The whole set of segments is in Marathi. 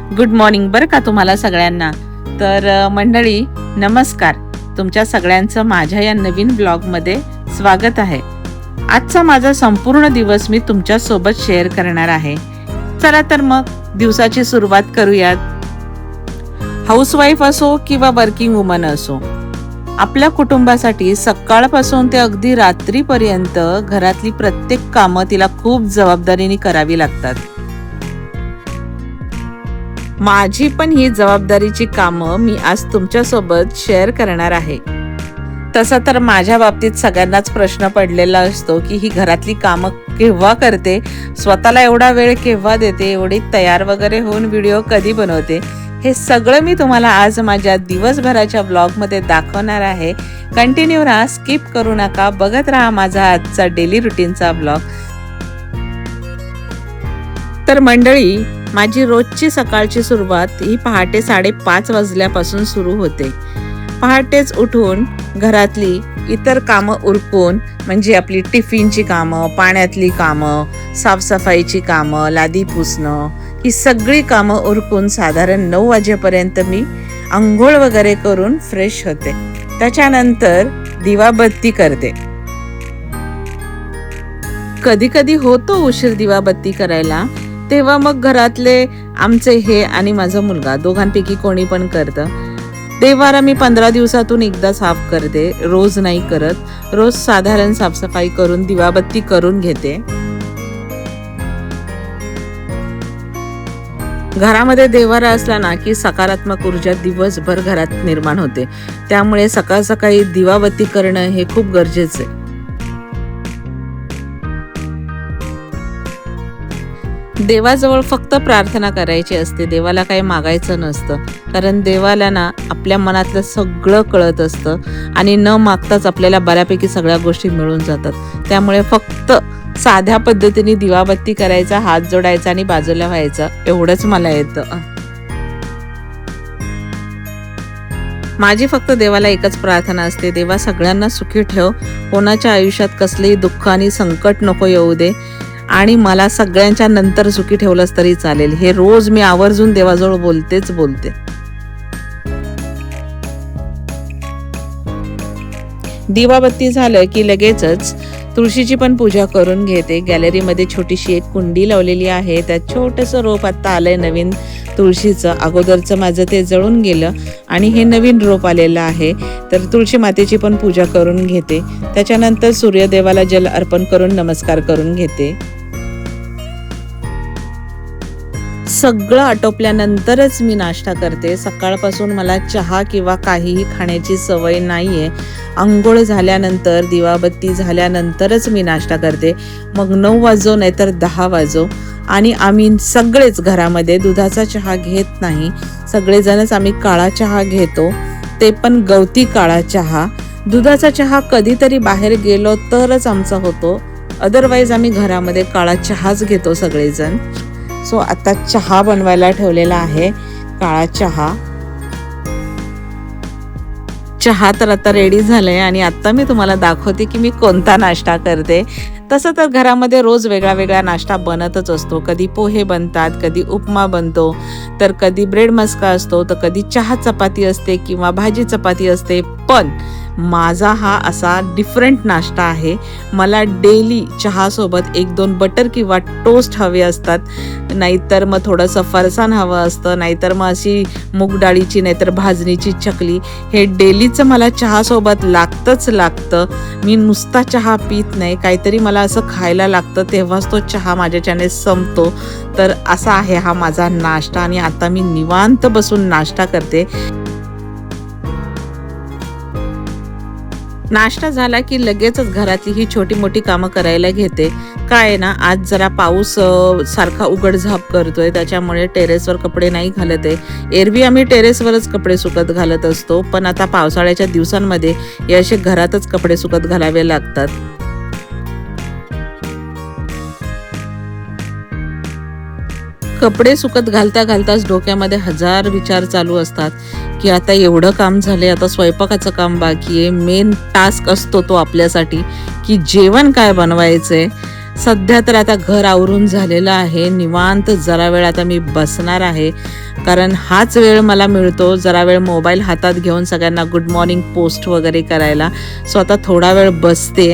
गुड मॉर्निंग बरं का तुम्हाला सगळ्यांना. तर मंडळी नमस्कार, तुमच्या सगळ्यांचं माझ्या या नवीन ब्लॉगमध्ये स्वागत आहे. आजचा माझा संपूर्ण दिवस मी तुमच्या सोबत शेअर करणार आहे. चला तर मग दिवसाची सुरुवात करूयात. हाऊसवाईफ असो किंवा वर्किंग वुमन असो, आपल्या कुटुंबासाठी सकाळपासून ते अगदी रात्रीपर्यंत घरातली प्रत्येक कामं तिला खूप जबाबदारीने करावी लागतात. माझी पण ही जबाबदारीची कामं मी आज तुमच्यासोबत शेअर करणार आहे. तसं तर माझ्या बाबतीत सगळ्यांनाच प्रश्न पडलेला असतो की ही घरातली कामं केव्हा करते, स्वतःला एवढा वेळ केव्हा देते, एवढी तयार वगैरे होऊन व्हिडिओ कधी बनवते. हे सगळं मी तुम्हाला आज माझ्या दिवसभराच्या ब्लॉगमध्ये दाखवणार आहे. कंटिन्यू राहा, स्किप करू नका, बघत राहा माझा आजचा डेली रुटीनचा ब्लॉग. तर मंडळी, माझी रोजची सकाळची सुरुवात ही पहाटे 5:30 वाजल्यापासून सुरू होते. पहाटेच उठून घरातली इतर कामं उरकून, म्हणजे आपली टिफिनची कामं, पाण्यातली कामं, साफसफाईची कामं, लादी पुसणं, ही सगळी कामं उरकून साधारण 9 वाजेपर्यंत मी आंघोळ वगैरे करून फ्रेश होते. त्याच्यानंतर दिवाबत्ती करते. कधी कधी होतो उशीर दिवाबत्ती करायला, तेव्हा मग घरातले आमचे हे आणि माझा मुलगा दोघांपैकी कोणी पण करतं. देवारा मी 15 दिवसातून एकदा साफ करते, रोज नाही करत. रोज साधारण साफसफाई करून दिवाबत्ती करून घेते. घरामध्ये देवारा असला ना की सकारात्मक ऊर्जा दिवसभर घरात निर्माण होते. त्यामुळे सकाळ सकाळी दिवाबत्ती करणं हे खूप गरजेचं आहे. देवाजवळ फक्त प्रार्थना करायची असते, देवाला काही मागायचं नसतं. कारण देवाला ना आपल्या मनातलं सगळं कळत असतं आणि न मागताच आपल्याला बऱ्यापैकी सगळ्या गोष्टी मिळून जातात. त्यामुळे फक्त साध्या पद्धतीने दिवाबत्ती करायचा, हात जोडायचा आणि बाजूला व्हायचं, एवढंच मला येतं. माझी फक्त देवाला एकच प्रार्थना असते, देवा सगळ्यांना सुखी ठेव, कोणाच्या आयुष्यात कसलेही दुःख आणि संकट नको येऊ दे, आणि मला सगळ्यांच्या नंतर सुखी ठेवलंच तरी चालेल. हे रोज मी आवर्जून देवाजवळ बोलते. दिवाबत्ती झालं की लगेचच तुळशीची पण पूजा करून घेते. गॅलरीमध्ये छोटीशी एक कुंडी लावलेली आहे, त्यात छोटंसं रोप आता आलंय नवीन तुळशीचं. अगोदरचं माझं ते जळून गेलं आणि हे नवीन रोप आलेलं आहे. तर तुळशी मातेची पण पूजा करून घेते. त्याच्यानंतर सूर्यदेवाला जल अर्पण करून नमस्कार करून घेते. सगळं आटोपल्यानंतरच मी नाश्ता करते. सकाळपासून मला चहा किंवा काहीही खाण्याची सवय नाहीये. आंघोळ झाल्यानंतर, दिवाबत्ती झाल्यानंतरच मी नाश्ता करते. मग 9 वाजो नाहीतर 10 वाजो. आणि आम्ही सगळेच घरामध्ये दुधाचा चहा घेत नाही, सगळेजणच आम्ही काळा चहा घेतो, ते पण गवती काळा चहा. दुधाचा चहा कधीतरी बाहेर गेलो तरच आमचा होतो, अदरवाईज आम्ही घरामध्ये काळा चहाच घेतो सगळेजण. सो आता चहा बनवायला ठेवलेला आहे, काळा चहा. चहा तर आता रेडी झालाय आणि आता मी तुम्हाला दाखवते की मी कोणता नाश्ता करते. तसं तर घरामध्ये रोज वेगळा वेगळा नाश्ता बनतच असतो. कधी पोहे बनतात, कधी उपमा बनतो, तर कधी ब्रेड मस्का असतो, तर कधी चहा चपाती असते किंवा भाजी चपाती असते. पण माझा हा असा डिफरंट नाश्ता आहे. मला डेली चहासोबत 1-2 बटर किंवा टोस्ट हवे असतात, नाहीतर मग थोडंसं फरसाण हवं असतं, नाहीतर मग अशी मूग डाळीची नाहीतर भाजणीची चकली. हे डेलीचं मला चहासोबत लागतं. मी नुसता चहा पित नाही, काहीतरी मला असं खायला लागतं, तेव्हाच तो चहा माझ्याच्याने संपतो. तर असा आहे हा माझा नाश्ता आणि आता मी निवांत बसून नाश्ता करते. नाश्ता झाला की लगेचच घरातली ही छोटी मोठी कामं करायला घेते. काय ना, आज जरा पाऊस सारखा उघडझाप करतोय, त्याच्यामुळे टेरेसवर कपडे नाही घालत आहे. एरवी आम्ही टेरेसवरच कपडे सुकत घालत असतो, पण आता पावसाळ्याच्या दिवसांमध्ये हे असे घरातच कपडे सुकत घालावे लागतात. कपडे सुकत घालताच डोक्यामध्ये 1000 विचार चालू असतात की आता एवढं काम झाले, आता स्वयंपाकाचं काम बाकी आहे. मेन टास्क असतो तो आपल्यासाठी की जेवण काय बनवायचंय. सध्या तर आता घर आवरून झालेलं आहे. निवांत जरा वेळ आता मी बसणार आहे, कारण हाच वेळ मला मिळतो जरा वेळ मोबाईल हातात घेऊन सगळ्यांना गुड मॉर्निंग पोस्ट वगैरे करायला. सो आता थोडा वेळ बसते.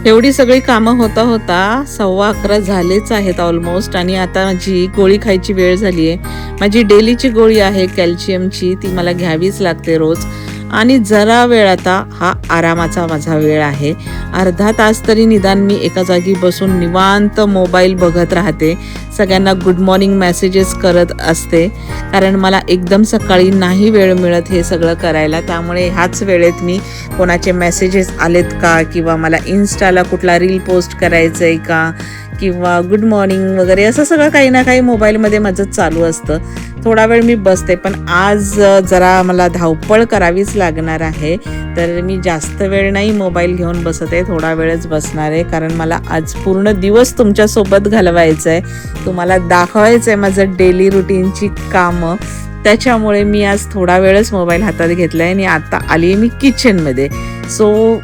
एवढी सगळी कामं होता होता 11:15 झालेच आहेत ऑलमोस्ट. आणि आता माझी गोळी खायची वेळ झाली आहे. माझी डेलीची गोळी आहे कॅल्शियमची, ती मला घ्यावीच लागते रोज. आणि जरा वेळ आता हा आरामाचा माझा वेळ आहे. अर्धा तास तरी निदान मी एका जागी बसून निवांत मोबाईल बघत राहते, सगळ्यांना गुड मॉर्निंग मेसेजेस करत असते, कारण मला एकदम सकाळी नाही वेळ मिळत हे सगळं करायला. त्यामुळे ह्याच वेळेत मी कोणाचे मेसेजेस आलेत का, किंवा मला इन्स्टाला कुठला रील पोस्ट करायचं आहे का, किंवा गुड मॉर्निंग वगैरे असं सगळं काही ना काही मोबाईलमध्ये माझं चालू असतं. थोडा वेळ मी बसते, पण आज जरा मला धावपळ करावीच लागणार आहे, तर मी जास्त वेळ नाही मोबाईल घेऊन बसत आहे, थोडा वेळच बसणार आहे, कारण मला आज पूर्ण दिवस तुमच्यासोबत घालवायचं आहे, तुम्हाला दाखवायचं आहे माझं डेली रुटीनची कामं. त्याच्यामुळे मी आज थोडा वेळच मोबाईल हातात घेतला आहे आणि आता आली आहे मी किचनमध्ये. सो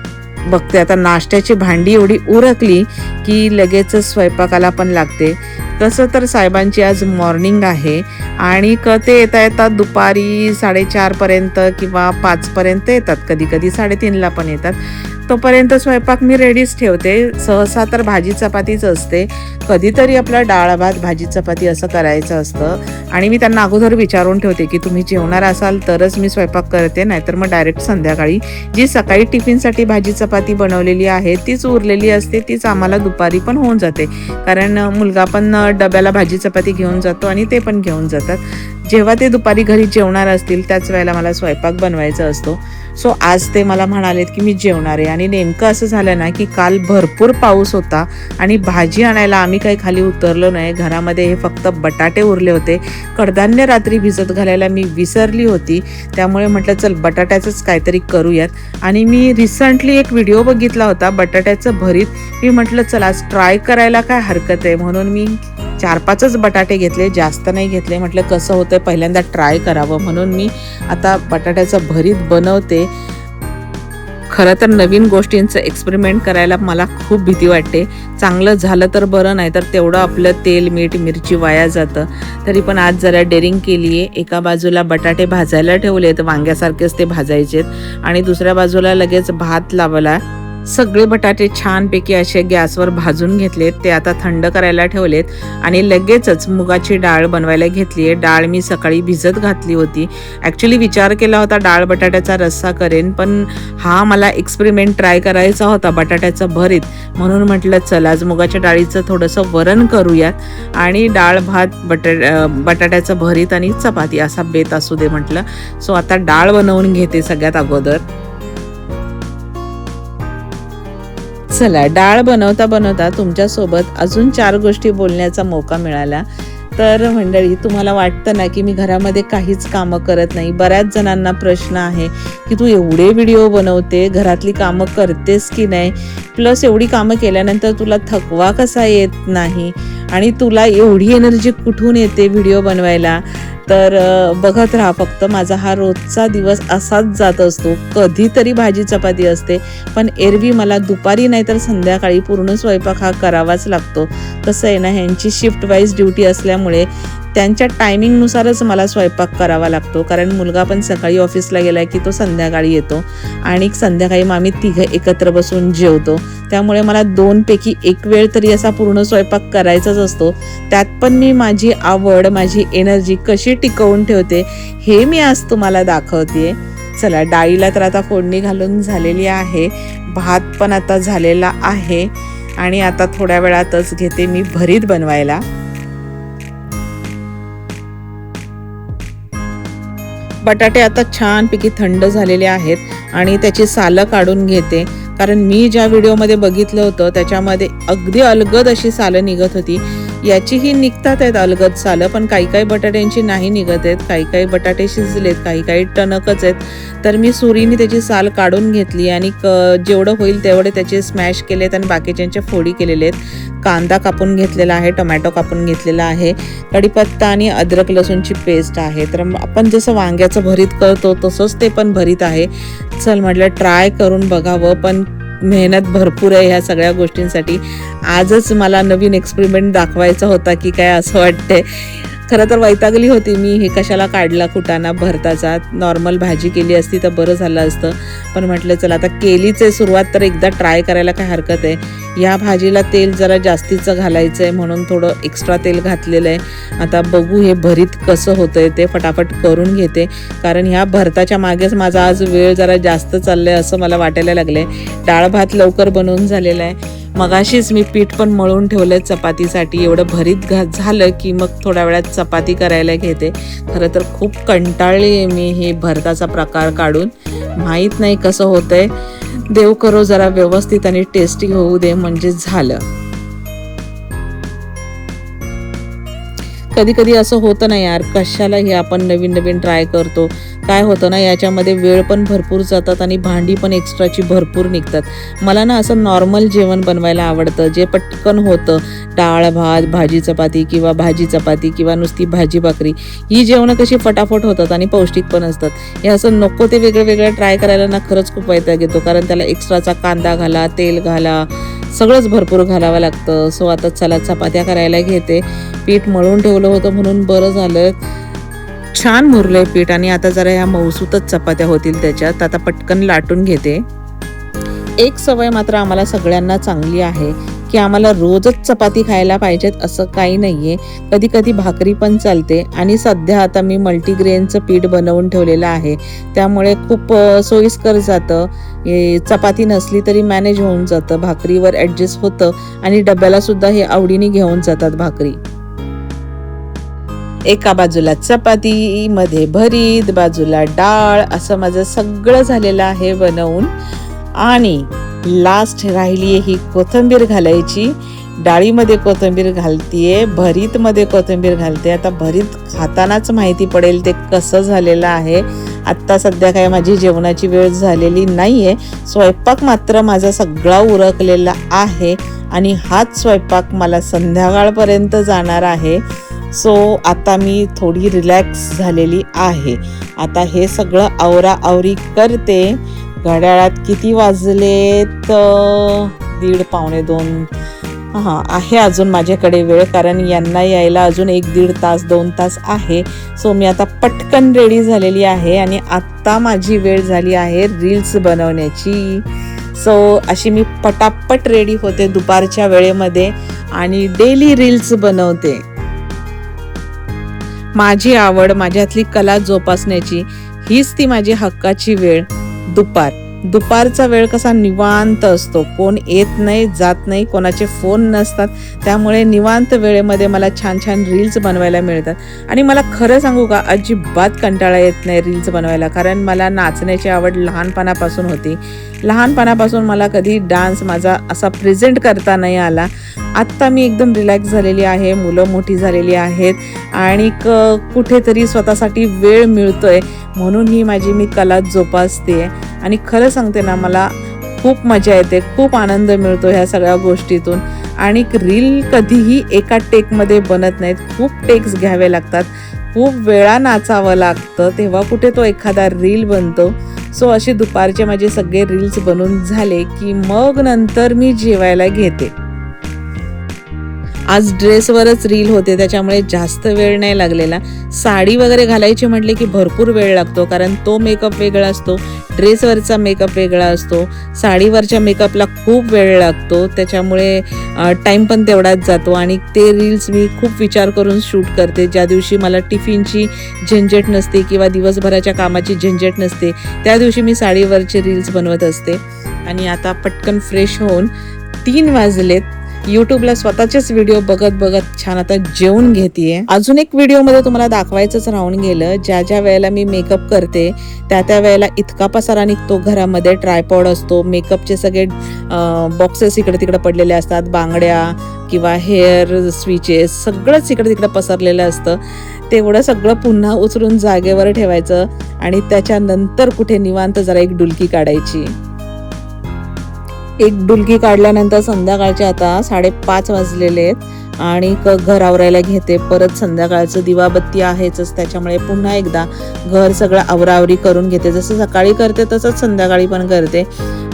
बघते आता नाश्त्याची भांडी एवढी उरकली की लगेच स्वयंपाकाला पण लागते. तसं तर साहेबांची आज मॉर्निंग आहे आणि ते येतात दुपारी 4:30 किंवा 5 येतात, कधी कधी 3:30 पण येतात. तोपर्यंत स्वयंपाक मी रेडीच ठेवते. सहसा तर भाजी चपातीच असते, कधीतरी आपला डाळ भात भाजी चपाती असं करायचं असतं. आणि मी त्यांना अगोदर विचारून ठेवते की तुम्ही जेवणार असाल तरच मी स्वयंपाक करते, नाहीतर मग डायरेक्ट संध्याकाळी जी सकाळी टिफिनसाठी भाजी चपाती बनवलेली आहे तीच उरलेली असते, तीच आम्हाला दुपारी पण होऊन जाते, कारण मुलगा पण डब्याला भाजी चपाती घेऊन जातो आणि ते पण घेऊन जातात. जेव्हा ते दुपारी घरी जेवणार असतील त्याच वेळेला मला स्वयंपाक बनवायचा असतो. सो आज ते मला म्हणालेत की मी जेवणार आहे. आणि नेमकं असं झालं ना की काल भरपूर पाऊस होता आणि भाजी आणायला आम्ही काही खाली उतरलो नाही. घरामध्ये हे फक्त बटाटे उरले होते. कडधान्य रात्री भिजत घालायला मी विसरली होती, त्यामुळे म्हटलं चल बटाट्याचंच काहीतरी करूयात. आणि मी रिसंटली एक व्हिडिओ बघितला होता बटाट्याचं भरीत. मी म्हटलं चल आज ट्राय करायला काय हरकत आहे, म्हणून मी 4-5च बटाटे घेतले, जास्त नाही घेतले. म्हटलं कसं होतं पहिल्यांदा ट्राय करावं, म्हणून मी आता बटाट्याचं भरीत बनवते. खरं तर नवीन गोष्टींचं एक्सपेरिमेंट करायला मला खूप भीती वाटते. चांगलं झालं तर बरं, नाही तर तेवढं आपलं तेल मीठ मिरची वाया जातं. तरी पण आज जरा डेअरिंग केली आहे. एका बाजूला बटाटे भाजायला ठेवलेत, वांग्यासारखेच ते भाजायचेत, आणि दुसऱ्या बाजूला लगेच भात लावला. सगळे बटाटे छानपैकी असे गॅसवर भाजून घेतलेत, ते आता थंड करायला ठेवलेत आणि लगेचच मुगाची डाळ बनवायला घेतली आहे. डाळ मी सकाळी भिजत घातली होती. ॲक्च्युली विचार केला होता डाळ बटाट्याचा रस्सा करेन, पण हा मला एक्सपेरिमेंट ट्राय करायचा होता बटाट्याचं भरीत, म्हणून म्हटलं चल आज मुगाच्या डाळीचं थोडंसं वरण करूयात आणि डाळ भात बटाट्याचं भरीत आणि चपाती असा बेत असू दे म्हटलं. सो आता डाळ बनवून घेते सगळ्यात अगोदर. चला डाळ बनवता बनवता तुमच्यासोबत अजून 4 गोष्टी बोलण्याचा मौका मिळाला. तर मंडळी, तुम्हाला वाटतं ना की मी घरामध्ये काहीच कामं करत नाही. बऱ्याच जणांना प्रश्न आहे की तू एवढे व्हिडिओ बनवते, घरातली कामं करतेस की नाही, प्लस एवढी कामं केल्यानंतर तुला थकवा कसा येत नाही, आणि तुला एवढी एनर्जी कुठून येते व्हिडिओ बनवायला. तर बघत राहा, फक्त माझा हा रोजचा दिवस असाच जात असतो. कधीतरी भाजी चपाती असते, पण एरवी मला दुपारी नाही तर संध्याकाळी पूर्ण स्वयंपाक हा करावाच लागतो. कसं आहे ना, ह्यांची शिफ्ट वाईज ड्युटी असल्यामुळे त्यांच्या टायमिंगनुसारच मला स्वयंपाक करावा लागतो, कारण मुलगा पण सकाळी ऑफिसला गेला की तो संध्याकाळी येतो आणि संध्याकाळी मग आम्ही तिघं एकत्र बसून जेवतो. त्यामुळे मला 2 पैकी 1 वेळ तरी असा पूर्ण स्वयंपाक करायचाच असतो. त्यात पण मी माझी आवड, माझी एनर्जी कशी टिकवून ठेवते हे मी आज तुम्हाला दाखवते. चला, डाळीला तर आता फोडणी घालून झालेली आहे, भात पण आता झालेला आहे, आणि आता थोड्या वेळातच घेते मी भरीत बनवायला. बटाटे आता छानपैकी थंड झालेले आहेत आणि त्याची सालं काढून घेते, कारण मी ज्या व्हिडिओमध्ये बघितलं होतं त्याच्यामध्ये अगदी अलगद अशी सालं निघत होती. याचीही निघतात आहेत अलगद सालं, पण काही काही बटाट्यांची नाही निघत आहेत. काही काही बटाटे शिजलेत, काही काही टणकच आहेत. तर मी सुरीने त्याची साल काढून घेतली आणि जेवढं होईल तेवढे त्याचे स्मॅश केलेत आणि बाकीच्यांच्या फोडी केलेले आहेत. कांदा कापून घेतलेला आहे, टोमॅटो कापून घेतलेला आहे, कढीपत्ता आणि अद्रक लसूणची पेस्ट आहे. तर आपण जसं वांग्याचं भरीत करतो तसंच ते पण भरीत आहे. चल म्हटलं ट्राय करून बघावं, पण मेहनत भरपूर आहे ह्या सगळ्या गोष्टींसाठी. आजच मला नवीन एक्सपेरिमेंट दाखवायचा होता की काय असं वाटतंय. खरं तर वैतागली होती मी, हे कशाला काढला कुटाणा भरताचा, नॉर्मल भाजी केली असती तर बरं झालं असतं. पण म्हटलं चला आता केलीच आहे सुरुवात तर एकदा ट्राय करायला काय हरकत आहे. या भाजीला तेल जरा जास्तीचं घालायचं आहे म्हणून थोडं एक्स्ट्रा तेल घातलेलं आहे. आता बघू हे भरीत कसं होतंय ते, फटाफट करून घेते. कारण ह्या भरताच्या मागेच माझा आज वेळ जरा जास्त चाललाय असं मला वाटायला लागलंय. डाळ भात लवकर बनवून झालेला आहे. मगाशीच मी पीठ पण मळून ठेवलंय चपातीसाठी. एवढं भरीत झालं की मग थोड्या वेळात चपाती करायला घेते. खरं तर खूप कंटाळली आहे मी हे भरताचा प्रकार काढून. माहीत नाही कसं होतंय. देव करो जरा व्यवस्थित आणि टेस्टी होऊ दे म्हणजे झालं. कधी कधी असं होतं ना यार, कशाला हे आपण नवीन नवीन ट्राय करतो. काय होतं ना, याच्यामध्ये वेळ पण भरपूर जातात आणि भांडी पण एक्स्ट्राची भरपूर निघतात. मला ना असं नॉर्मल जेवण बनवायला आवडतं, जे पटकन होतं. डाळ भात, भाजी चपाती किंवा भाजी चपाती किंवा नुसती भाजी भाकरी, ही जेवणं कशी फटाफट होतात आणि पौष्टिक पण असतात. हे असं नको ते वेगळं वेगळं ट्राय करायला ना खरंच खूप वैताग येतो. कारण त्याला एक्स्ट्राचा कांदा घाला, तेल घाला, सगळंच भरपूर घालावं लागतं. सो आता चला चपात्या करायला घेते. पीठ मळून ठेवलं होतं म्हणून बरं झालं, छान मुरलंय पीठ. आणि आता जरा ह्या मऊसूतच चपात्या होतील त्याच्यात. आता पटकन लाटून घेते. एक सवय मात्र आम्हाला सगळ्यांना चांगली आहे की आम्हाला रोजच चपाती खायला पाहिजेत असं काही नाहीये. कधी कधी भाकरी पण चालते. आणि सध्या आता मी मल्टीग्रेनचं पीठ बनवून ठेवलेलं आहे, त्यामुळे खूप सोयीस्कर जातं. चपाती नसली तरी मॅनेज होऊन जातं, भाकरीवर ॲडजस्ट होतं आणि डब्याला सुद्धा हे आवडीने घेऊन जातात भाकरी. एका बाजूला चपाती, मध्ये भरीत, बाजूला डाळ, असं माझं सगळं झालेलं आहे बनवून. आणि लास्ट राहिली आहे ही कोथिंबीर घालायची. डाळीमध्ये कोथिंबीर घालतीये, भरीतमध्ये कोथिंबीर घालते. आता भरीत खातानाच माहिती पडेल ते कसं झालेलं आहे. आत्ता सध्या काय माझी जेवणाची वेळ झालेली नाहीये. स्वयंपाक मात्र माझा सगळा उरकलेला आहे आणि हाच स्वयंपाक मला संध्याकाळपर्यंत जाणार आहे. सो आता मी थोडी रिलॅक्स झालेली आहे. आता हे सगळं आवराआवरी करते. घड्याळात किती वाजलेत? 1:30 पावणे 2. हां, आहे अजून माझ्याकडे वेळ, कारण यांना यायला अजून 1-1.5 तास 2 तास आहे. सो मी आता पटकन रेडी झालेली आहे आणि आत्ता माझी वेळ झाली आहे रील्स बनवण्याची. सो अशी मी पटापट रेडी होते दुपारच्या वेळेमध्ये आणि डेली रील्स बनवते. माझी आवड, माझ्यातली कला जोपासण्याची, हीच ती माझी हक्काची वेळ. दुपारचा वेळ कसा निवांत असतो. कोण येत नाही, जात नाही, कोणाचे फोन नसतात. त्यामुळे निवांत वेळेमध्ये मला छान छान रील्स बनवायला मिळतात. आणि मला खरं सांगू का, अजिबात कंटाळा येत नाही रील्स बनवायला. कारण मला नाचण्याची आवड लहानपणापासून होती. लहानपणापासून मला कधी डान्स माझा असा प्रेझेंट करता नाही आला. आत्ता मी एकदम रिलॅक्स झालेली आहे, मुलं मोठी झालेली आहेत आणि कुठेतरी स्वतःसाठी वेळ मिळतोय म्हणून ही माझी मी कला जोपासते. आणि खरं सांगते ना, मला खूप मजा येते, खूप आनंद मिळतो ह्या सगळ्या गोष्टीतून. आणि रील कधीही एका टेकमध्ये बनत नाहीत, खूप टेक्स घ्यावे लागतात, खूप वेळा नाचावं लागतं, तेव्हा कुठे तो एखादा रील बनतो. सो असे दुपारचे माझे सगळे रील्स बनून झाले की मग नंतर मी जेवायला घेते. आज ड्रेसवरच रील होते, त्याच्यामुळे जास्त वेळ नाही लागलेला. साडी वगैरे घालायची म्हटले की भरपूर वेळ लागतो, कारण तो मेकअप वेगळा असतो, ड्रेसवरचा मेकअप वेगळा असतो. साडीवरच्या मेकअपला खूप वेळ लागतो, त्याच्यामुळे टाईम पण तेवढाच जातो. आणि ते रील्स मी खूप विचार करून शूट करते. ज्या दिवशी मला टिफिनची झंझट नसते किंवा दिवसभराच्या कामाची झंझट नसते, त्या दिवशी मी साडीवरचे रील्स बनवत असते. आणि आता पटकन फ्रेश होऊन 3 वाजलेत. यूट्यूबला स्वतःचेच व्हिडिओ बघत बघत छान आता जेवून घेतेय. अजून एक व्हिडिओमध्ये तुम्हाला दाखवायचंच राहून गेलं. ज्या वेळेला मी मेकअप करते त्या वेळेला इतका पसारा निघतो घरामध्ये. ट्रायपॉड असतो, मेकअपचे सगळे बॉक्सेस इकडे तिकडे पडलेले असतात, बांगड्या, किंवा हेअर स्विचेस सगळंच इकडे तिकडे पसरलेलं असतं. तेवढं सगळं पुन्हा उचलून जागेवर ठेवायचं आणि त्याच्यानंतर कुठे निवांत जरा एक डुलकी काढायची. एक डुलकी काढल्यानंतर संध्याकाळचे आता 5:30 वाजलेले आहेत आणि घर आवरायला घेते. परत संध्याकाळचं दिवाबत्ती आहेच, त्याच्यामुळे पुन्हा एकदा घर सगळं आवरावरी करून घेते. जसं सकाळी करते तसंच संध्याकाळी पण करते.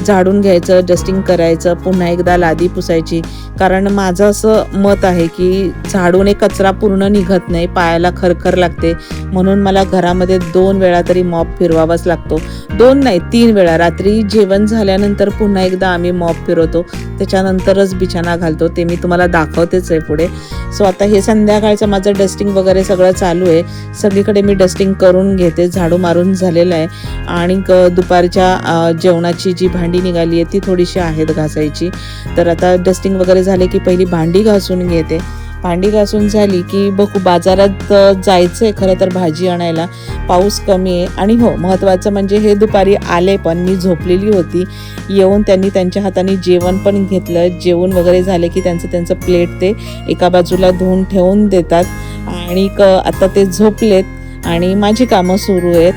झाडून घ्यायचं, डस्टिंग करायचं, पुन्हा एकदा लादी पुसायची. कारण माझं असं मत आहे की झाडूने कचरा पूर्ण निघत नाही, पायाला खरखर लागते. म्हणून मला घरामध्ये 2 वेळा तरी मॉप फिरवावाच लागतो. 2 नाही 3 वेळा. रात्री जेवण झाल्यानंतर पुन्हा एकदा आम्ही मॉप फिरवतो, त्याच्यानंतरच बिछाना घालतो. ते मी तुम्हाला दाखवतेच आहे पुढे. सो आता हे संध्याकाळचं माझं डस्टिंग वगैरे सगळं चालू आहे. सगळीकडे मी डस्टिंग करून घेते, झाडू मारून झालेलं आहे. आणि दुपारच्या जेवणाची जी भांडी निघाली आहे ती थोडीशी आहेत घासायची. तर आता डस्टिंग वगैरे झाले की पहिली भांडी घासून घेते. भांडी घासून झाली की बघू, बाजारात जायचं आहे खरं तर भाजी आणायला. पाऊस कमी आहे आणि हो महत्त्वाचं म्हणजे हे दुपारी आले पण मी झोपलेली होती. येऊन त्यांनी त्यांच्या हाताने जेवण पण घेतलं. जेवण वगैरे झाले की त्यांचं प्लेट ते एका बाजूला धुवून ठेवून देतात आणि आता ते झोपलेत आणि माझी कामं सुरू आहेत.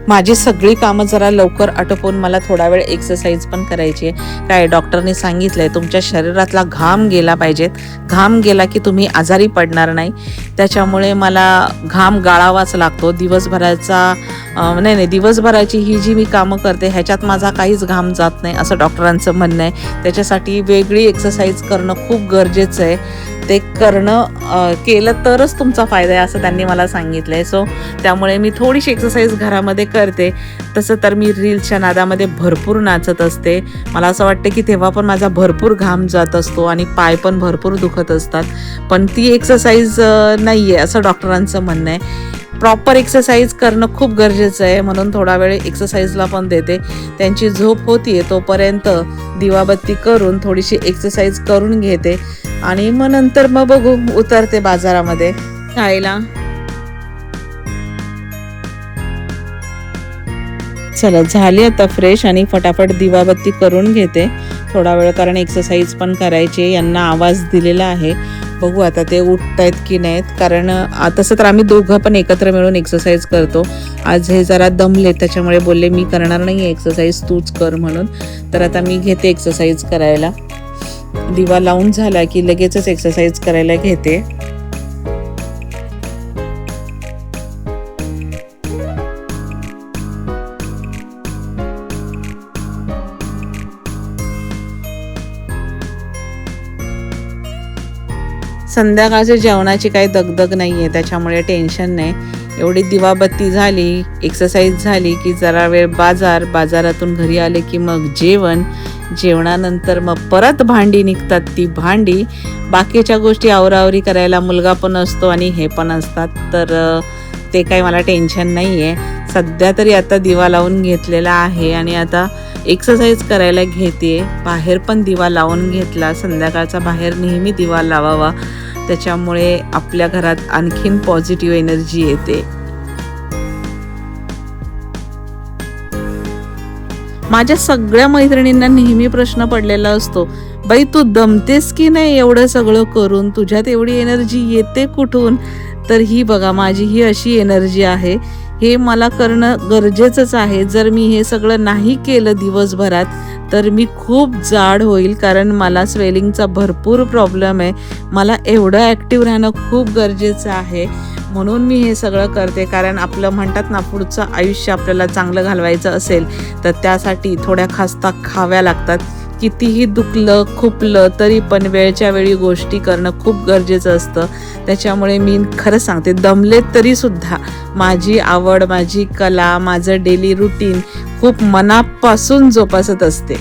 माझी सगळी कामं जरा लवकर आटोपून मला थोडा वेळ एक्सरसाइज पण करायची आहे. काय डॉक्टरने सांगितलंय तुमच्या शरीरातला घाम गेला पाहिजेत. घाम गेला की तुम्ही आजारी पडणार नाही. त्याच्यामुळे मला घाम गाळावाच लागतो. दिवसभराची ही जी मी कामं करते ह्याच्यात माझा काहीच घाम जात नाही असं डॉक्टरांचं म्हणणं आहे. त्याच्यासाठी वेगळी एक्सरसाइज करणं खूप गरजेचं आहे. ते केलं तरच तुमचा फायदा आहे असं त्यांनी मला सांगितलंय. सो त्यामुळे मी थोडीशी एक्सरसाइज घरामध्ये करते. तसं तर मी रील्सच्या नादामध्ये भरपूर नाचत असते. मला असं वाटतं की तेव्हा पण माझा भरपूर घाम जात असतो आणि पाय पण भरपूर दुखत असतात. पण ती एक्सरसाइज नाही आहे असं डॉक्टरांचं म्हणणं आहे. प्रॉपर एक्सरसाइज करणं खूप गरजेचं आहे, म्हणून थोडा वेळ एक्सरसाइजला पण देते. त्यांची झोप होतीये तोपर्यंत दिवाबत्ती करून थोडीशी एक्सरसाइज करून घेते आणि मग नंतर बघू उतरते बाजारामध्ये खायला. चला झाली आता फ्रेश आणि फटाफट दिवाबत्ती करून घेते थोडा वेळ, कारण एक्सरसाइज पण करायची. यांना आवाज दिलेला आहे, बघू आता ते उठतायत की नाहीत. कारण तसं तर आम्ही दोघं पण एकत्र मिळून एक्सरसाइज करतो. आज हे जरा दमले त्याच्यामुळे बोलले मी करणार नाही एक्सरसाइज, तूच कर म्हणून. तर आता मी घेते एक्सरसाइज करायला. दिवा लावून झाला की लगेचच एक्सरसाइज करायला घेते. संध्याकाळच्या जेवणाची काही दगदग नाही आहे, त्याच्यामुळे टेन्शन नाही. एवढी दिवाबत्ती झाली, एक्सरसाइज झाली की जरा वेळ बाजारातून घरी आले की मग जेवणानंतर मग परत भांडी निघतात. ती भांडी बाकीच्या गोष्टी आवरावरी करायला मुलगा पण असतो आणि हे पण असतात, तर ते काही मला टेन्शन नाही आहे. सध्या तरी आता दिवा लावून घेतलेला आहे आणि आता एक्सरसाइज करायला घेते. बाहेर पण दिवा लावून घेतला. संध्याकाळचा बाहेर नेहमी दिवा लावावा, त्याच्यामुळे आपल्या घरात आणखीन पॉझिटिव्ह एनर्जी येते. माझ्या सगळ्या मैत्रिणींना नेहमी प्रश्न पडलेला असतो, बाई तू दमतेस की नाही एवढं सगळं करून, तुझ्यात एवढी एनर्जी येते कुठून? तर ही बघा माझी ही अशी एनर्जी आहे. हे मला करणं गरजेचंच आहे. जर मी हे सगळं नाही केलं दिवसभरात तर मी खूप जाड होईल, कारण मला स्वेलिंगचा भरपूर प्रॉब्लेम आहे. मला एवढं ॲक्टिव्ह राहणं खूप गरजेचं आहे, म्हणून मी हे सगळं करते. कारण आपलं म्हणतात ना, पुढचं आयुष्य आपल्याला चांगलं घालवायचं असेल तर त्यासाठी थोड्या खास्ता खाव्या लागतात. कितीही दुखलं खुपलं तरी पण वेळच्या वेळी गोष्टी करणं खूप गरजेचं असतं. त्याच्यामुळे मी खरं सांगते, दमले तरी सुद्धा माझी आवड, माझी कला, माझं डेली रुटीन खूप मनापासून जोपासत असते.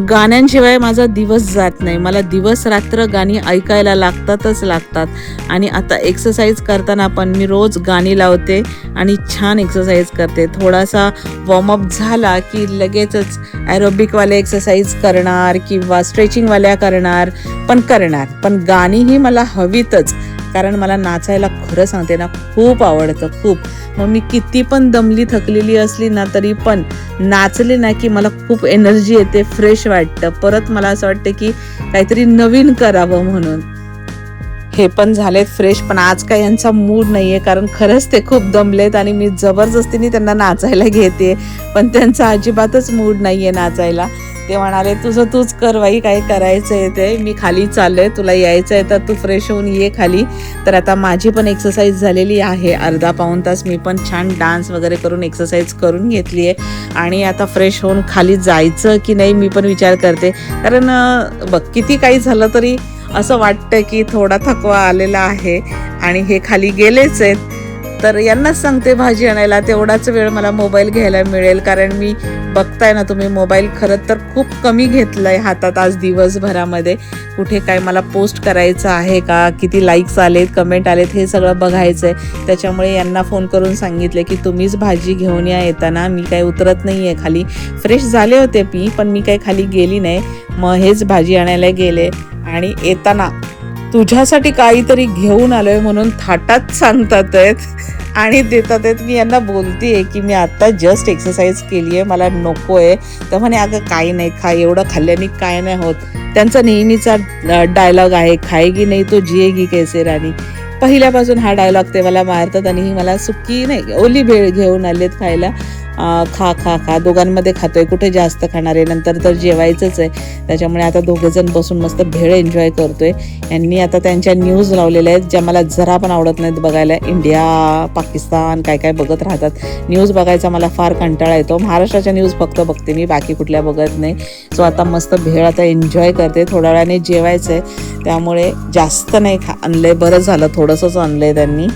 गाण्यांशिवाय माझा दिवस जात नाही. मला दिवस रात्र गाणी ऐकायला लागतात. आणि आता एक्सरसाइज करताना पण मी रोज गाणी लावते आणि छान एक्सरसाइज करते. थोडासा वॉर्मअप झाला की लगेचच ॲरोबिकवाले एक्सरसाइज करणार किंवा स्ट्रेचिंगवाल्या करणार. पण गाणी ही मला हवीतच. कारण मला नाचायला खरं सांगते ना खूप आवडतं, खूप. मग मी किती पण दमली थकलेली असली ना तरी पण नाचले ना की मला खूप एनर्जी येते, फ्रेश वाटतं. परत मला असं वाटतं की काहीतरी नवीन करावं म्हणून. हे पण झालेत फ्रेश, पण आज काय यांचा मूड नाहीये, कारण खरंच ते खूप दमलेत आणि मी जबरदस्तीने त्यांना नाचायला घेते, पण त्यांचा अजिबातच मूड नाहीये नाचायला. ते म्हणाले तुझं तूच कर बाई, काय करायचं आहे ते, मी खाली चालले, तुला यायचं आहे तर तू फ्रेश होऊन ये खाली. तर आता माझी पण एक्सरसाइज झालेली आहे, अर्धा पाऊण तास मी पण छान डान्स वगैरे करून एक्सरसाइज करून घेतली आहे आणि आता फ्रेश होऊन खाली जायचं की नाही मी पण विचार करते. कारण बघ किती काही झालं तरी असं वाटतं की थोडा थकवा आलेला आहे आणि हे खाली गेलेच आहेत. तर यांनाच सांगते भाजी आणायला, तेवढाच वेळ मला मोबाईल घ्यायला मिळेल, कारण मी बघताय ना तुम्ही मोबाईल खरं तर खूप कमी घेतलाय हातात आज दिवसभरामध्ये. कुठे काय मला पोस्ट करायचं आहे का, किती लाईक्स आलेत, कमेंट आलेत, हे सगळं बघायचं आहे. त्याच्यामुळे यांना फोन करून सांगितले की तुम्हीच भाजी घेऊन या येताना, मी काही उतरत नाही आहे खाली. फ्रेश झाले होते मी, पण मी काही खाली गेली नाही. मग हेच भाजी आणायला गेले आणि येताना तुझ्यासाठी काहीतरी घेऊन आलोय म्हणून थाटात सांगतात आहेत आणि देतात आहेत. मी यांना बोलते की मी आता जस्ट एक्सरसाइज केली आहे, मला नको आहे. तर म्हणे अगं काही नाही, खा, एवढं खाल्ल्याने काय नाही होत. त्यांचा नेहमीचा डायलॉग आहे, खाएगी नाही तो जिएगी कैसे रानी. पहिल्यापासून हा डायलॉग ते मला मारतात आणि ही मला सुकी नाही ओली भेळ घेऊन आलेत खायला. खा खा खा, दोघांमध्ये खातोय, कुठे जास्त खाणार आहे, नंतर तर जेवायचंच आहे. त्याच्यामुळे आता दोघेजण बसून मस्त भेळ एन्जॉय करतोय. यांनी आता त्यांच्या न्यूज लावलेल्या आहेत ज्या मला जरा पण आवडत नाहीत बघायला. इंडिया पाकिस्तान काय काय बघत राहतात. न्यूज बघायचा मला फार कंटाळा येतो. महाराष्ट्राच्या न्यूज फक्त बघते मी, बाकी कुठल्या बघत नाही. सो आता मस्त भेळ आता एन्जॉय करते. थोड्या वेळाने जेवायचं आहे, त्यामुळे जास्त नाही आणलंय, बरं झालं थोडंसंच आणलंय त्यांनी.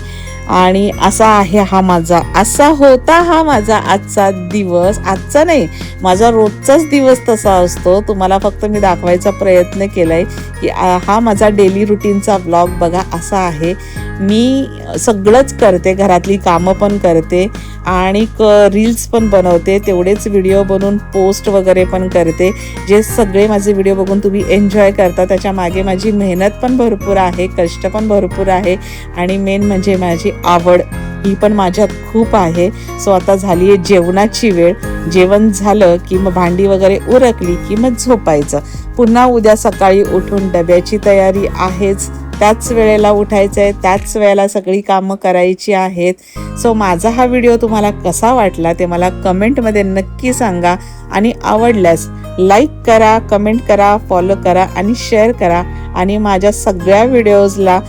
आणि असा होता हा माझा आजचा दिवस. आजचा नाही, माझा रोजचाच दिवस तसा असतो. तुम्हाला फक्त मी दाखवायचा प्रयत्न केलाय की हा माझा डेली रुटीनचा व्लॉग बघा असा आहे. मी सगळंच करते, घरातली कामं पण करते आणि रील्स पण बनवते, तेवढेच व्हिडिओ बनवून पोस्ट वगैरे पण करते. जे सगळे माझे व्हिडिओ बघून तुम्ही एन्जॉय करता त्याच्या मागे माझी मेहनत पण भरपूर आहे, कष्ट पण भरपूर आहे आणि मेन म्हणजे माझी आवड ही पण माझ्यात खूप आहे. सो आता झाली आहे जेवणाची वेळ. जेवण झालं की मग भांडी वगैरे उरकली की मग झोपायचं. पुन्हा उद्या सकाळी उठून डब्याची तयारी आहेच, त्याच वेळेला उठायचं आहे, त्याच वेळेला सगळी कामं करायची आहेत. सो माझा हा व्हिडिओ तुम्हाला कसा वाटला ते मला कमेंटमध्ये नक्की सांगा आणि आवडल्यास लाईक करा, कमेंट करा, फॉलो करा आणि शेअर करा आणि माझ्या सगळ्या व्हिडिओजला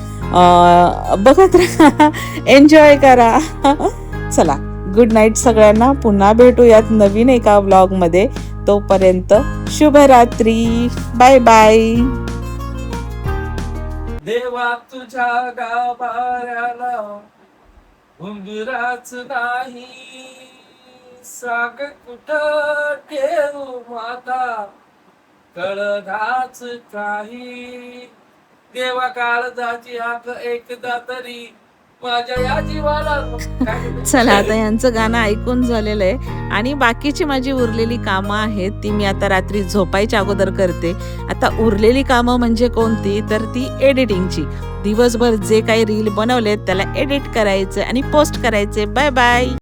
बघत राहा, एन्जॉय करा. चला, गुड नाईट सगळ्यांना. पुन्हा भेटूयात नवीन एका व्लॉगमध्ये. तोपर्यंत शुभरात्री, बाय बाय. देवा तुझ्या गाभाऱ्याला घुंगराच नाही, साग कुठं ठेवू माता कळधाच काही. देवा काळजाची आख एकदा तरी माझ्या या जीवाला. चला, आता यांचं गाणं ऐकून झालेलं आहे आणि बाकीची माझी उरलेली कामं आहेत ती मी आता रात्री झोपायच्या अगोदर करते. आता उरलेली कामं म्हणजे कोणती, तर ती एडिटिंगची. दिवसभर जे काही रील बनवलेत त्याला एडिट करायचं आणि पोस्ट करायचे. Bye bye.